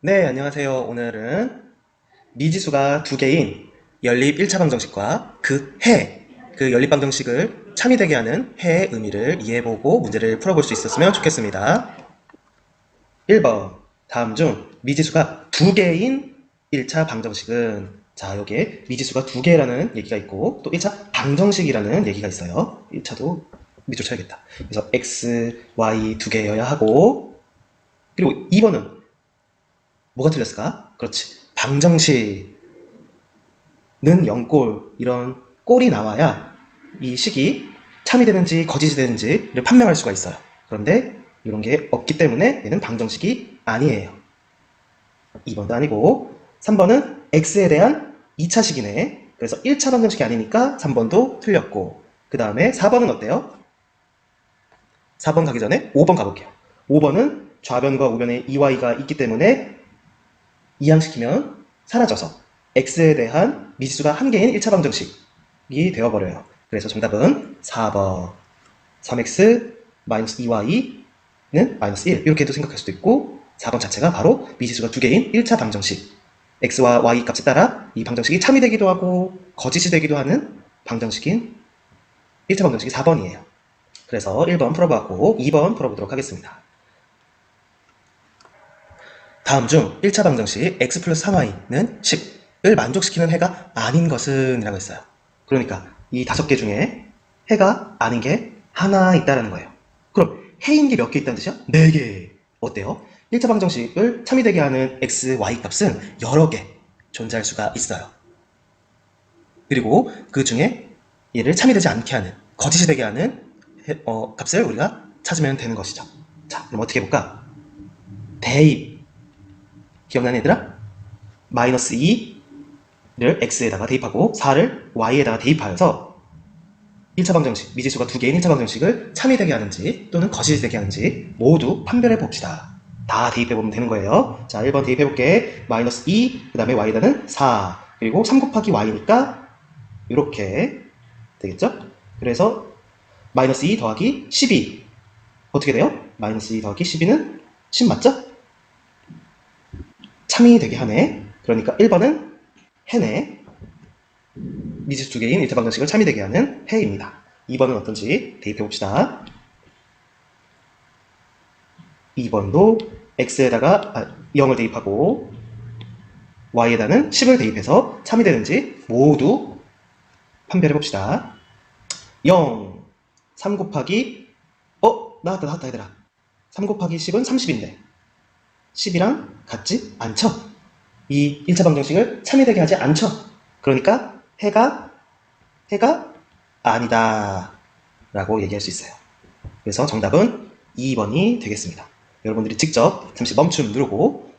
네, 안녕하세요. 오늘은 미지수가 두 개인 연립 1차 방정식과 그 연립 방정식을 참이되게 하는 해의 의미를 이해해보고 문제를 풀어볼 수 있었으면 좋겠습니다. 1번, 다음 중 미지수가 두 개인 1차 방정식은, 자, 여기에 미지수가 두 개라는 얘기가 있고 또 1차 방정식이라는 얘기가 있어요. 1차도 밑줄 쳐야겠다. 그래서 x, y 두 개여야 하고, 그리고 2번은 뭐가 틀렸을까? 그렇지. 방정식은 0골, 이런 꼴이 나와야 이 식이 참이 되는지 거짓이 되는지를 판명할 수가 있어요. 그런데 이런 게 없기 때문에 얘는 방정식이 아니에요. 2번도 아니고, 3번은 x에 대한 2차식이네. 그래서 1차 방정식이 아니니까 3번도 틀렸고, 그 다음에 4번은 어때요? 4번 가기 전에 5번 가볼게요. 5번은 좌변과 우변에 EY가 있기 때문에 이항시키면 사라져서 x에 대한 미지수가 한 개인 1차 방정식이 되어버려요. 그래서 정답은 4번 3x 2y는 -1 이렇게도 생각할 수도 있고, 4번 자체가 바로 미지수가 두 개인 1차 방정식, x와 y 값에 따라 이 방정식이 참이 되기도 하고 거짓이 되기도 하는 방정식인 1차 방정식이 4번이에요. 그래서 1번 풀어보았고 2번 풀어보도록 하겠습니다. 다음 중 1차 방정식 x 플러스 3y는 10을 만족시키는 해가 아닌 것은 이라고 했어요. 그러니까 이 5개 중에 해가 아닌 게 하나 있다는 거예요. 그럼 해인 게 몇 개 있다는 뜻이야? 4개. 어때요? 1차 방정식을 참이되게 하는 x, y 값은 여러 개 존재할 수가 있어요. 그리고 그 중에 얘를 참이되지 않게 하는, 거짓이 되게 하는 값을 우리가 찾으면 되는 것이죠. 자, 그럼 어떻게 해볼까? 대입. 기억나는 얘들아? 마이너스 2를 x에다가 대입하고 4를 y에다가 대입하여서 1차 방정식, 미지수가 두 개인 1차 방정식을 참이 되게 하는지 또는 거짓이 되게 하는지 모두 판별해 봅시다. 다 대입해보면 되는 거예요. 자, 1번 대입해볼게. 마이너스 2, 그 다음에 y에다는 4, 그리고 3 곱하기 y니까 이렇게 되겠죠? 그래서 마이너스 2 더하기 12 어떻게 돼요? 마이너스 2 더하기 12는 10 맞죠? 참이 되게 하네. 그러니까 1번은 해네. 미지수 두 개인 1차 방정식을 참이 되게 하는 해입니다. 2번은 어떤지 대입해봅시다. 2번도 x에다가 0을 대입하고 y에다는 10을 대입해서 참이 되는지 모두 판별해봅시다. 0, 3 곱하기 나왔다 얘들아. 3 곱하기 10은 30인데 10이랑 같지 않죠? 이 1차 방정식을 참이 되게 하지 않죠? 그러니까 해가 아니다 라고 얘기할 수 있어요. 그래서 정답은 2번이 되겠습니다. 여러분들이 직접 잠시 멈춤 누르고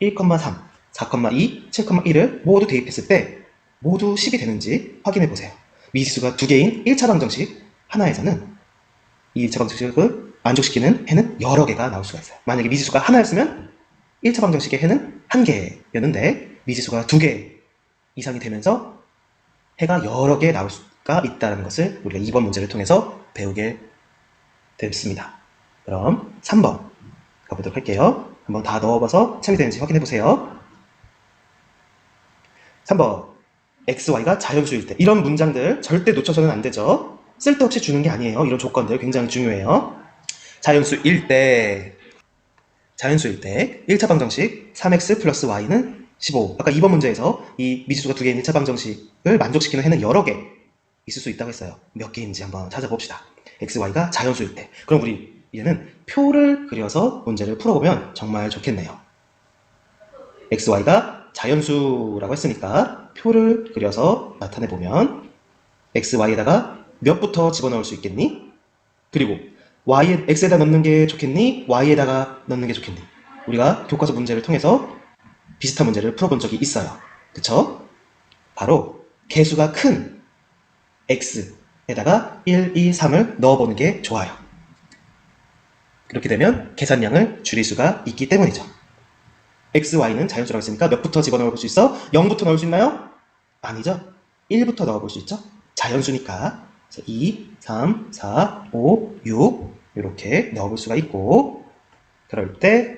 1,3, 4,2, 7,1을 모두 대입했을 때 모두 10이 되는지 확인해 보세요. 미지수가 두 개인 1차 방정식 하나에서는 이 1차 방정식을 만족시키는 해는 여러 개가 나올 수가 있어요. 만약에 미지수가 하나였으면 1차 방정식의 해는 한 개였는데 미지수가 두 개 이상이 되면서 해가 여러 개 나올 수가 있다는 것을 우리가 이번 문제를 통해서 배우게 됐습니다. 그럼 3번 가보도록 할게요. 한번 다 넣어봐서 참이 되는지 확인해 보세요. 3번 x, y가 자연수일 때, 이런 문장들 절대 놓쳐서는 안 되죠. 쓸데없이 주는 게 아니에요. 이런 조건들 굉장히 중요해요. 자연수일 때 1차 방정식 3x 플러스 y는 15. 아까 2번 문제에서 이 미지수가 두 개인 1차 방정식을 만족시키는 해는 여러 개 있을 수 있다고 했어요. 몇 개인지 한번 찾아봅시다. x, y가 자연수일 때. 그럼 우리 얘는 표를 그려서 문제를 풀어보면 정말 좋겠네요. x, y가 자연수라고 했으니까 표를 그려서 나타내보면 x, y에다가 몇부터 집어넣을 수 있겠니? 그리고 x에다 넣는 게 좋겠니? y에다가 넣는 게 좋겠니? 우리가 교과서 문제를 통해서 비슷한 문제를 풀어본 적이 있어요. 그쵸? 바로 개수가 큰 x에다가 1, 2, 3을 넣어보는 게 좋아요. 그렇게 되면 계산량을 줄일 수가 있기 때문이죠. x, y는 자연수라고 했으니까 몇부터 집어넣을 수 있어? 0부터 넣을 수 있나요? 아니죠. 1부터 넣어볼 수 있죠. 자연수니까. 그래서 2, 3, 4, 5, 6 이렇게 넣어볼 수가 있고, 그럴 때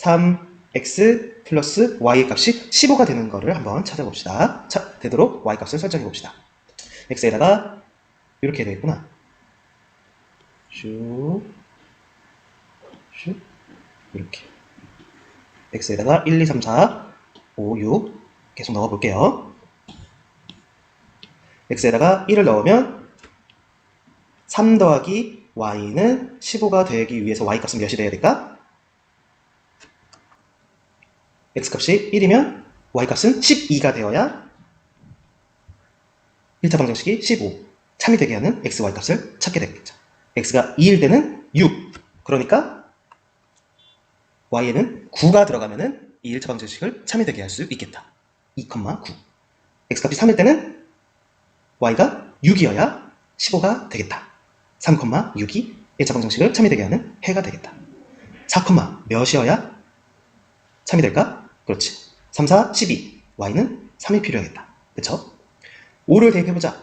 3x 플러스 y 값이 15가 되는 거를 한번 찾아봅시다. 자, 되도록 y 값을 설정해 봅시다. x에다가 이렇게 되겠구나. 슉, 슉, 이렇게. x에다가 1, 2, 3, 4, 5, 6 계속 넣어 볼게요. x에다가 1을 넣으면 3 더하기 y는 15가 되기 위해서 y 값은 몇이 돼야 될까? x 값이 1이면 y 값은 12가 되어야 1차 방정식이 15 참이 되게 하는 x, y 값을 찾게 되겠죠. x가 2일 때는 6 그러니까 y에는 9가 들어가면은 이 1차 방정식을 참이 되게 할 수 있겠다. 2,9 x 값이 3일 때는 y가 6이어야 15가 되겠다. 3,6이 1차 방정식을 참이 되게 하는 해가 되겠다. 4, 몇이어야 참이 될까? 그렇지. 3, 4, 12. y는 3이 필요하겠다. 그쵸? 5를 대입해보자.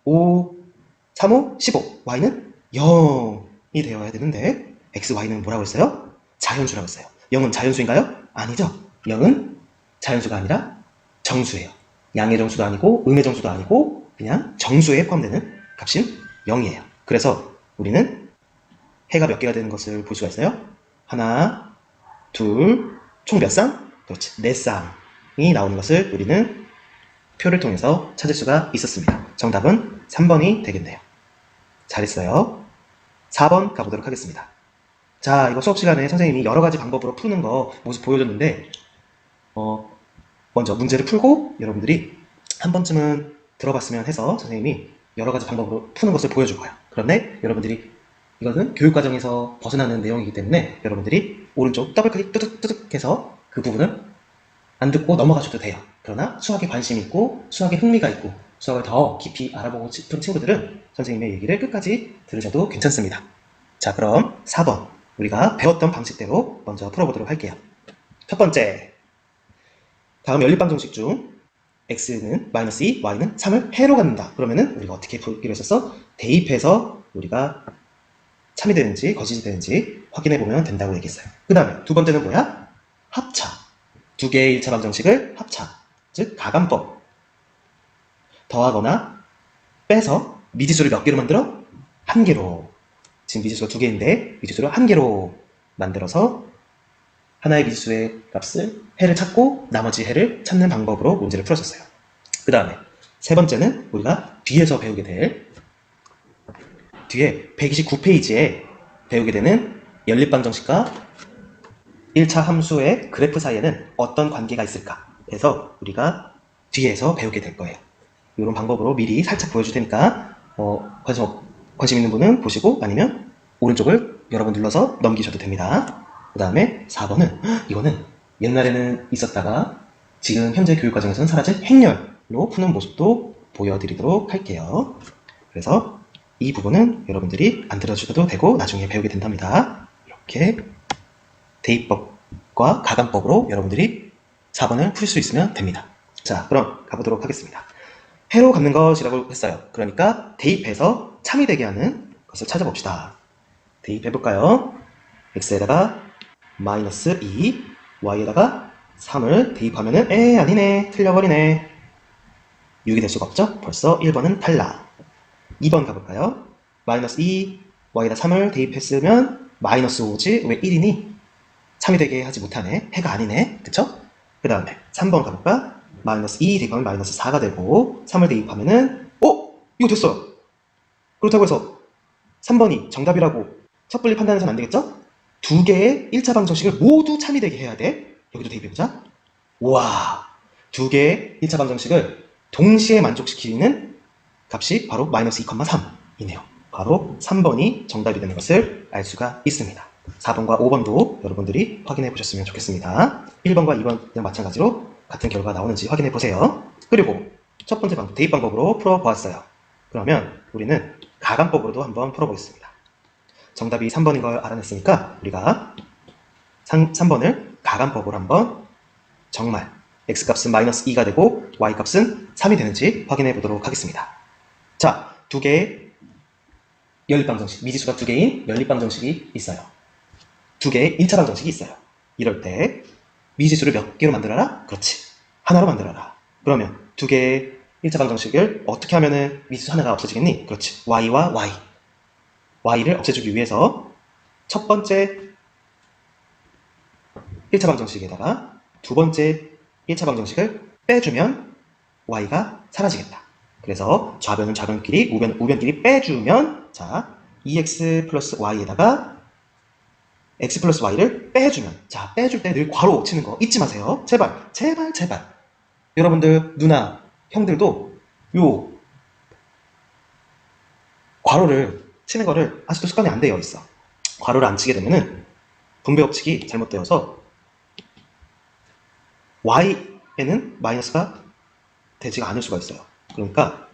5, 3, 5, 15. y는 0이 되어야 되는데 x, y는 뭐라고 했어요? 자연수라고 했어요. 0은 자연수인가요? 아니죠. 0은 자연수가 아니라 정수예요. 양의 정수도 아니고 음의 정수도 아니고 그냥 정수에 포함되는 값인 0이에요. 그래서 우리는 해가 몇 개가 되는 것을 볼 수가 있어요. 하나, 둘, 총 몇 쌍? 그렇지, 4쌍이 나오는 것을 우리는 표를 통해서 찾을 수가 있었습니다. 정답은 3번이 되겠네요. 잘했어요. 4번 가보도록 하겠습니다. 자, 이거 수업 시간에 선생님이 여러 가지 방법으로 푸는 거 모습 보여줬는데 먼저 문제를 풀고 여러분들이 한 번쯤은 들어봤으면 해서 선생님이 여러 가지 방법으로 푸는 것을 보여줄 거예요. 그런데 여러분들이 이거는 교육과정에서 벗어나는 내용이기 때문에 여러분들이 오른쪽 더블클릭 뚜둑뚜둑 해서 그 부분을 안 듣고 넘어가셔도 돼요. 그러나 수학에 관심이 있고 수학에 흥미가 있고 수학을 더 깊이 알아보고 싶은 친구들은 선생님의 얘기를 끝까지 들으셔도 괜찮습니다. 자, 그럼 4번 우리가 배웠던 방식대로 먼저 풀어보도록 할게요. 첫 번째, 다음 연립방정식 중 x는 마이너스 2, y는 3을 해로 갖는다. 그러면은 우리가 어떻게 풀기로 했었어? 대입해서 우리가 참이 되는지 거짓이 되는지 확인해 보면 된다고 얘기했어요. 그 다음에 두 번째는 뭐야? 합차. 두 개의 1차 방정식을 합차, 즉 가감법. 더하거나 빼서 미지수를 몇 개로 만들어? 한 개로. 지금 미지수가 두 개인데 미지수를 한 개로 만들어서 하나의 미지수의 값을 해를 찾고 나머지 해를 찾는 방법으로 문제를 풀었었어요. 그 다음에 세 번째는 우리가 뒤에서 배우게 될 뒤에 129페이지에 배우게 되는 연립방정식과 1차 함수의 그래프 사이에는 어떤 관계가 있을까 해서 우리가 뒤에서 배우게 될 거예요. 이런 방법으로 미리 살짝 보여줄 테니까 관심 있는 분은 보시고 아니면 오른쪽을 여러 번 눌러서 넘기셔도 됩니다. 그 다음에 4번은 이거는 옛날에는 있었다가 지금 현재 교육과정에서는 사라진 행렬로 푸는 모습도 보여드리도록 할게요. 그래서 이 부분은 여러분들이 안 들어주셔도 되고 나중에 배우게 된답니다. 이렇게 대입법과 가감법으로 여러분들이 4번을 풀 수 있으면 됩니다. 자, 그럼 가보도록 하겠습니다. 해로 갚는 것이라고 했어요. 그러니까 대입해서 참이 되게 하는 것을 찾아봅시다. 대입해볼까요? x에다가 마이너스 2, y에다가 3을 대입하면은 아니네, 틀려버리네. 6이 될 수가 없죠? 벌써 1번은 탈락. 2번 가볼까요? 마이너스 2, y에다 3을 대입했으면 마이너스 5지 왜 1이니? 참이 되게 하지 못하네. 해가 아니네. 그쵸? 그 다음에 3번 가볼까? 마이너스 2 대입하면 마이너스 4가 되고 3을 대입하면은 이거 됐어요. 그렇다고 해서 3번이 정답이라고 섣불리 판단해서는 안 되겠죠? 두 개의 1차 방정식을 모두 참이 되게 해야 돼. 여기도 대입해보자. 우와, 두 개의 1차 방정식을 동시에 만족시키는 값이 바로 마이너스 2,3이네요. 바로 3번이 정답이 되는 것을 알 수가 있습니다. 4번과 5번도 여러분들이 확인해 보셨으면 좋겠습니다. 1번과 2번이랑 마찬가지로 같은 결과가 나오는지 확인해 보세요. 그리고 첫 번째 방법, 대입 방법으로 풀어보았어요. 그러면 우리는 가감법으로도 한번 풀어보겠습니다. 정답이 3번인 걸 알아냈으니까 우리가 3번을 가감법으로 한번 정말 x값은 마이너스 2가 되고 y값은 3이 되는지 확인해 보도록 하겠습니다. 자, 두 개의 연립방정식, 미지수가 두 개인 연립방정식이 있어요. 두 개의 1차 방정식이 있어요. 이럴 때 미지수를 몇 개로 만들어라? 그렇지. 하나로 만들어라. 그러면 두 개의 1차 방정식을 어떻게 하면은 미지수 하나가 없어지겠니? 그렇지. y와 y를 없애주기 위해서 첫 번째 1차 방정식에다가 두 번째 1차 방정식을 빼주면 y가 사라지겠다. 그래서 좌변은 좌변끼리, 우변끼리 빼주면 자, 2x 플러스 y에다가 x 플러스 y를 빼주면 자, 빼줄 때 늘 괄호 치는 거 잊지 마세요. 제발, 제발, 제발. 여러분들, 누나, 형들도 요 괄호를 치는 거를 아직도 습관이 안 되어 있어. 괄호를 안 치게 되면은 분배 법칙이 잘못되어서 y에는 마이너스가 되지가 않을 수가 있어요. 그러니까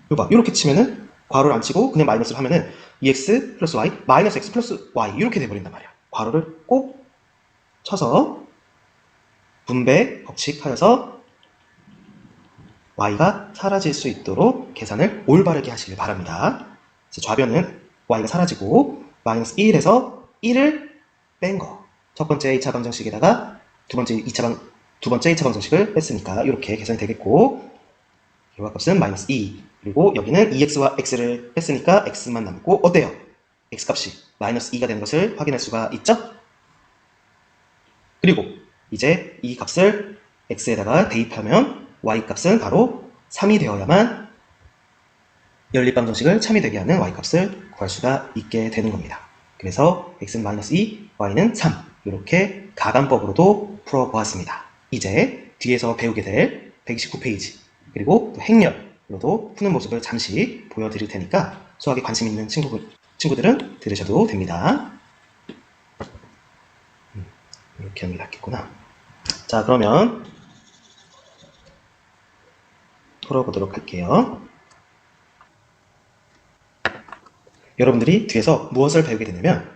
이거 봐, 이렇게 치면은 괄호를 안 치고 그냥 마이너스를 하면은 2x 플러스 y 마이너스 x 플러스 y 이렇게 돼버린단 말이야. 괄호를 꼭 쳐서 분배 법칙 하여서 y가 사라질 수 있도록 계산을 올바르게 하시길 바랍니다. 좌변은 y가 사라지고 마이너스 1에서 1을 뺀 거. 첫 번째 2차 방정식에다가 두 번째 2차 방정식을 뺐으니까 이렇게 계산이 되겠고 결과값은 마이너스 2 그리고 여기는 2x와 x를 뺐으니까 x만 남고 어때요? x값이 마이너스 2가 되는 것을 확인할 수가 있죠? 그리고 이제 이 값을 x에다가 대입하면 y값은 바로 3이 되어야만 연립방정식을 참이 되게 하는 y값을 구할 수가 있게 되는 겁니다. 그래서 x는 마이너스 2, y는 3 이렇게 가간법으로도 풀어보았습니다. 이제 뒤에서 배우게 될 129페이지 그리고 또 행렬로도 푸는 모습을 잠시 보여드릴 테니까 수학에 관심 있는 친구들은 들으셔도 됩니다. 이렇게 하는 게 낫겠구나. 자, 그러면 풀어보도록 할게요. 여러분들이 뒤에서 무엇을 배우게 되냐면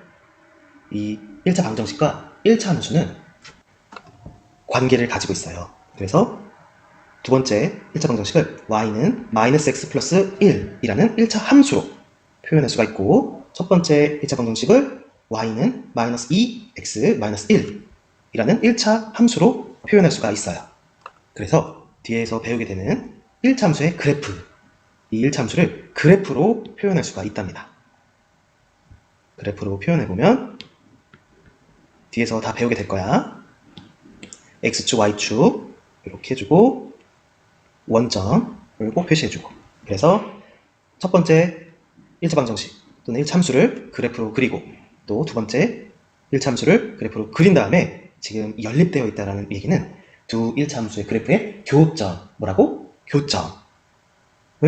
이 1차 방정식과 1차 함수는 관계를 가지고 있어요. 그래서 두 번째 1차 방정식을 y는 마이너스 x 플러스 1이라는 1차 함수로 표현할 수가 있고 첫 번째 1차 방정식을 y는 마이너스 2x 마이너스 1이라는 1차 함수로 표현할 수가 있어요. 그래서 뒤에서 배우게 되는 1차 함수의 그래프, 이 1차 함수를 그래프로 표현할 수가 있답니다. 그래프로 표현해보면 뒤에서 다 배우게 될 거야. x축, y축 이렇게 해주고 원점을 꼭 표시해주고 그래서 첫 번째 1차 방정식 또는 1차 함수를 그래프로 그리고 또 두 번째 1차 함수를 그래프로 그린 다음에 지금 연립되어 있다는 얘기는 두 1차 함수의 그래프의 교점, 뭐라고? 교점을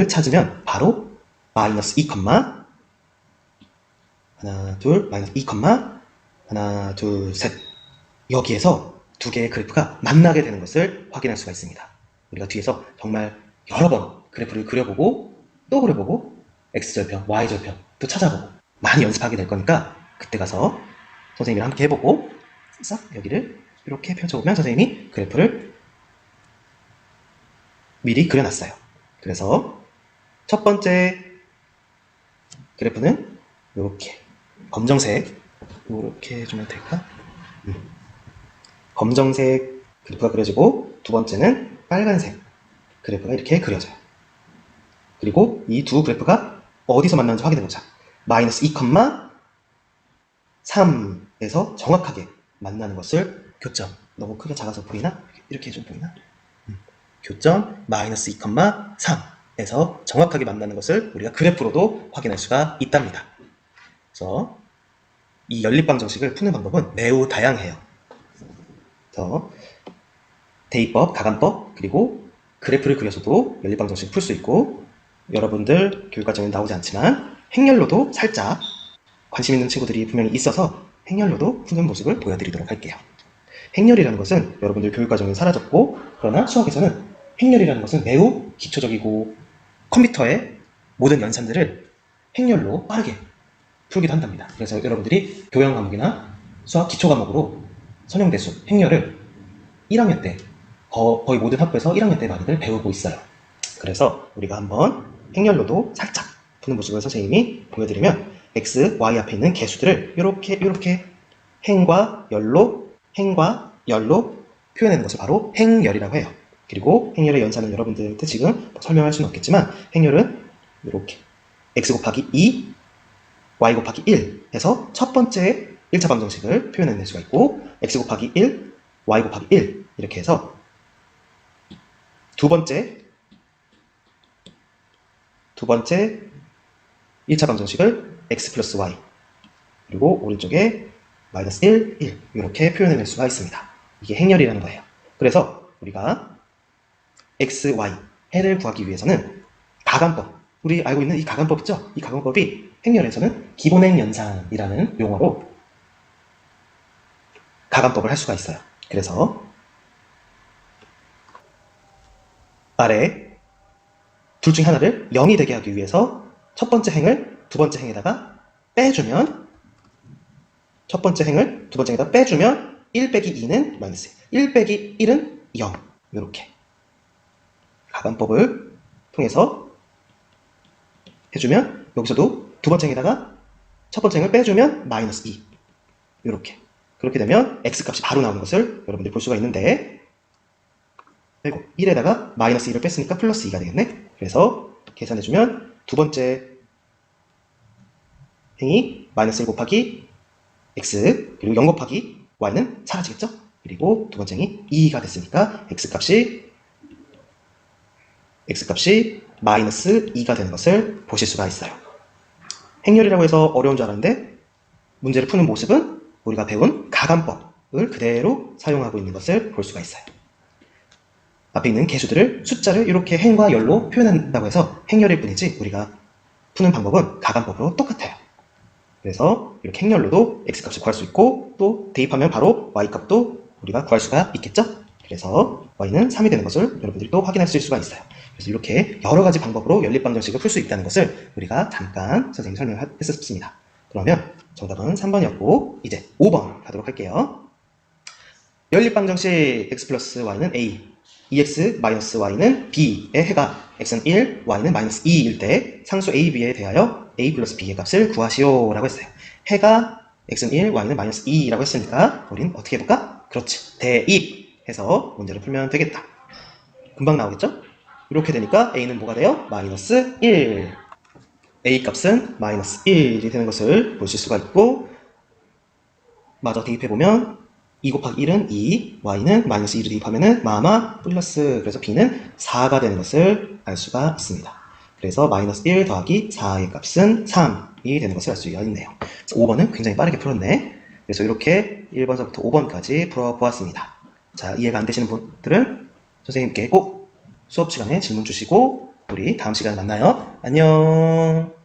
찾으면 바로 마이너스 2, 하나, 둘, 마이너스 2, 하나, 둘, 셋 여기에서 두 개의 그래프가 만나게 되는 것을 확인할 수가 있습니다. 우리가 뒤에서 정말 여러 번 그래프를 그려보고 또 그려보고 x절편, y절편 또 찾아보고 많이 연습하게 될 거니까 그때 가서 선생님이랑 함께 해보고 싹 여기를 이렇게 펼쳐보면 선생님이 그래프를 미리 그려놨어요. 그래서 첫 번째 그래프는 이렇게 검정색 이렇게 해주면 될까? 검정색 그래프가 그려지고 두 번째는 빨간색 그래프가 이렇게 그려져요. 그리고 이 두 그래프가 어디서 만나는지 확인해보자. 마이너스 2, 3에서 정확하게 만나는 것을 교점, 너무 크게 작아서 보이나? 이렇게 좀 보이나? 교점 마이너스 2, 3에서 정확하게 만나는 것을 우리가 그래프로도 확인할 수가 있답니다. 그래서 이 연립방정식을 푸는 방법은 매우 다양해요. 그래서 대입법, 가간법, 그리고 그래프를 그려서도 연립방정식을 풀 수 있고 여러분들 교육과정에 나오지 않지만 행렬로도 살짝 관심 있는 친구들이 분명히 있어서 행렬로도 푸는 모습을 보여드리도록 할게요. 행렬이라는 것은 여러분들 교육과정에 사라졌고 그러나 수학에서는 행렬이라는 것은 매우 기초적이고 컴퓨터의 모든 연산들을 행렬로 빠르게 풀기도 한답니다. 그래서 여러분들이 교양 과목이나 수학 기초 과목으로 선형대수, 행렬을 1학년 때 거의 모든 학부에서 1학년 때 많이들 배우고 있어요. 그래서 우리가 한번 행렬로도 살짝 푸는 모습을 선생님이 보여드리면 x, y 앞에 있는 개수들을 이렇게 행과 열로 행과 열로 표현하는 것을 바로 행열이라고 해요. 그리고 행열의 연산은 여러분들한테 지금 설명할 수는 없겠지만 행열은 이렇게 x 곱하기 2, y 곱하기 1 해서 첫 번째 1차 방정식을 표현해낼 수가 있고 x 곱하기 1, y 곱하기 1 이렇게 해서 두 번째 1차 방정식을 x 플러스 y 그리고 오른쪽에 마이너스 1, 1 이렇게 표현해낼 수가 있습니다. 이게 행열이라는 거예요. 그래서 우리가 x, y 해를 구하기 위해서는 가간법, 우리 알고 있는 이 가간법 있죠? 이 가간법이 행열에서는 기본행 연산이라는 용어로 가간법을 할 수가 있어요. 그래서 아래 둘 중 하나를 0이 되게 하기 위해서 첫 번째 행을 두 번째 행에다가 빼주면 첫 번째 행을 두 번째 행에다가 빼주면 1 빼기 2는 마이너스 1 빼기 1은 0 이렇게 가간법을 통해서 해주면 여기서도 두 번째 행에다가 첫 번째 행을 빼주면 마이너스 2 이렇게 그렇게 되면 x값이 바로 나오는 것을 여러분들이 볼 수가 있는데 빼고 1에다가 마이너스 2를 뺐으니까 플러스 2가 되겠네. 그래서 계산해주면 두 번째 행이 마이너스 1 곱하기 x 그리고 0 곱하기 y는 사라지겠죠? 그리고 두 번째 행이 2가 됐으니까 x값이 마이너스 2가 되는 것을 보실 수가 있어요. 행렬이라고 해서 어려운 줄 알았는데 문제를 푸는 모습은 우리가 배운 가간법을 그대로 사용하고 있는 것을 볼 수가 있어요. 앞에 있는 계수들을 숫자를 이렇게 행과 열로 표현한다고 해서 행열일 뿐이지 우리가 푸는 방법은 가간법으로 똑같아요. 그래서 이렇게 행열로도 x값을 구할 수 있고 또 대입하면 바로 y값도 우리가 구할 수가 있겠죠? 그래서 y는 3이 되는 것을 여러분들이 또 확인할 수가 있어요. 그래서 이렇게 여러 가지 방법으로 연립방정식을 풀 수 있다는 것을 우리가 잠깐 선생님이 설명했었습니다. 그러면 정답은 3번이었고 이제 5번 가도록 할게요. 연립방정식 x 플러스 y는 a, 2x 마이너스 y는 b의 해가 x는 1, y는 마이너스 2일 때 상수 a, b에 대하여 a 플러스 b의 값을 구하시오 라고 했어요. 해가 x는 1, y는 마이너스 2라고 했으니까 우린 어떻게 해볼까? 그렇지, 대입해서 문제를 풀면 되겠다. 금방 나오겠죠? 이렇게 되니까 a는 뭐가 돼요? 마이너스 1. a 값은 마이너스 1이 되는 것을 보실 수가 있고 마저 대입해보면 2 곱하기 1은 2, y는 마이너스 2를 대입하면은 마마 플러스 그래서 b는 4가 되는 것을 알 수가 있습니다. 그래서 마이너스 1 더하기 4의 값은 3이 되는 것을 알 수가 있네요. 5번은 굉장히 빠르게 풀었네. 그래서 이렇게 1번서부터 5번까지 풀어보았습니다. 자, 이해가 안 되시는 분들은 선생님께 꼭 수업 시간에 질문 주시고 우리 다음 시간에 만나요. 안녕.